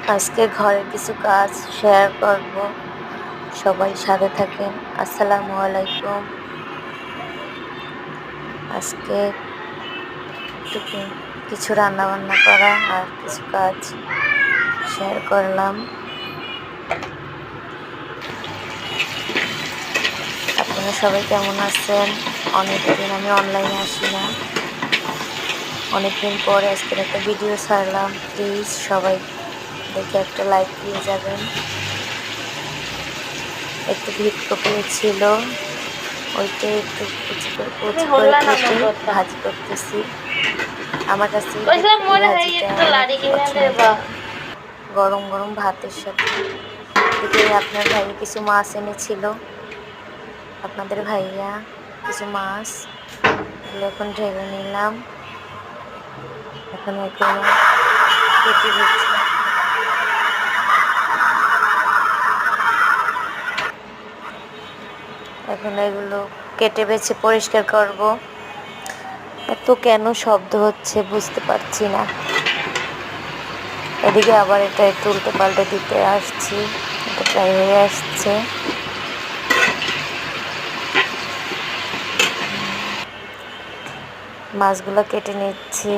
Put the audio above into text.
আজকে ঘরের কিছু কাজ শেয়ার করব, সবাই সাথে থাকেন। আসসালামু আলাইকুম। আজকে একটু কিছু রান্না বান্না করা আর কিছু কাজ শেয়ার করলাম। আপনারা সবাই কেমন আছেন? অনেকদিন আমি অনলাইনে আসি না, অনেকদিন পরে আজকের একটা ভিডিও ছাড়লাম। প্লিজ সবাই দেখে একটা লাইক দিয়ে যাবেন। একটু ভিড় কপিয়ে ছিল, ওইটাই একটু কুচি করে কেটে ভাজি করতেছি। আমার কাছে ভেটকি ভাজিটা অনেক পছন্দ, গরম গরম ভাতের সাথে। এদিকে আপনার ভাইয়া কিছু মাছ এনেছিল, আপনাদের ভাইয়া কিছু মাছ, এগুলো এখন ঢেলে নিলাম। এখন এগুলো কেটে দিচ্ছি। এখন এগুলো কেটে বেছে পরিষ্কার করব। এত কেন শব্দ হচ্ছে বুঝতে পারছি না। এদিকে আবার এটা একটু উল্টে পাল্টে দিতে আসছি, এটা প্রায় হয়ে আসছে। মাছগুলো কেটে নিচ্ছি।